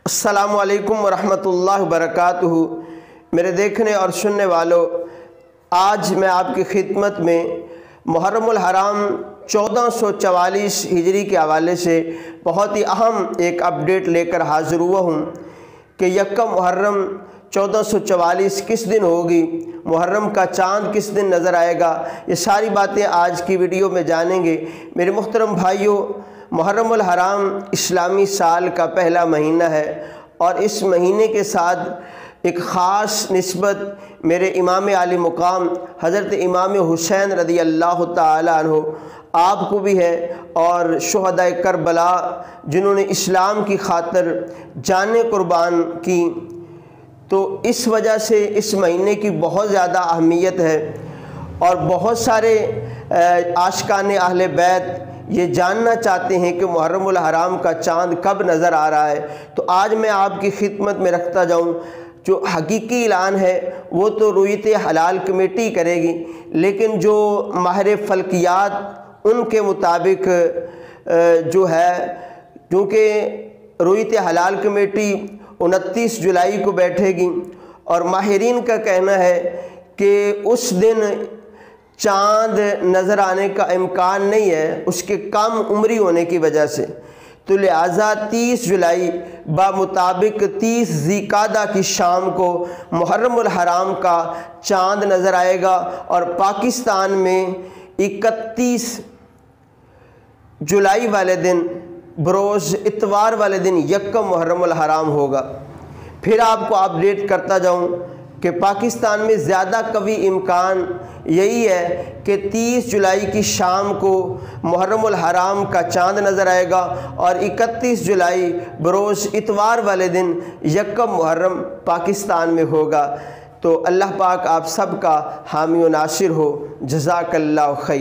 السلام علیکم ورحمۃ اللہ وبرکاتہ۔ میرے دیکھنے اور سننے والوں، آج میں آپ کی خدمت میں محرم الحرام 1444 ہجری کے حوالے سے بہت ہی اہم ایک اپڈیٹ لے کر حاضر ہوا ہوں کہ یکم محرم 1444 کس دن ہوگی، محرم کا چاند کس دن نظر آئے گا، یہ ساری باتیں آج کی ویڈیو میں جانیں گے۔ میرے محترم بھائیوں، محرم الحرام اسلامی سال کا پہلا مہینہ ہے اور اس مہینے کے ساتھ ایک خاص نسبت میرے امام عالی مقام حضرت امام حسین رضی اللہ تعالی عنہ آپ کو بھی ہے، اور شہداء کربلا جنہوں نے اسلام کی خاطر جانیں قربان کی، تو اس وجہ سے اس مہینے کی بہت زیادہ اہمیت ہے۔ اور بہت سارے عاشقان اہل بیت یہ جاننا چاہتے ہیں کہ محرم الحرام کا چاند کب نظر آ رہا ہے، تو آج میں آپ کی خدمت میں رکھتا جاؤں۔ جو حقیقی اعلان ہے وہ تو رویت حلال کمیٹی کرے گی، لیکن جو ماہر فلکیات ان کے مطابق جو ہے، کیونکہ رویت حلال کمیٹی 29 جولائی کو بیٹھے گی اور ماہرین کا کہنا ہے کہ اس دن چاند نظر آنے کا امکان نہیں ہے، اس کے کم عمری ہونے کی وجہ سے، تو لہٰذا 30 جولائی بمطابق 30 ذی القعدہ کی شام کو محرم الحرام کا چاند نظر آئے گا، اور پاکستان میں 31 جولائی والے دن بروز اتوار والے دن یکم محرم الحرام ہوگا۔ پھر آپ کو اپڈیٹ کرتا جاؤں کہ پاکستان میں زیادہ قوی امکان یہی ہے کہ 30 جولائی کی شام کو محرم الحرام کا چاند نظر آئے گا، اور 31 جولائی بروز اتوار والے دن یکم محرم پاکستان میں ہوگا۔ تو اللہ پاک آپ سب کا حامی و ناصر ہو۔ جزاک اللہ خیر۔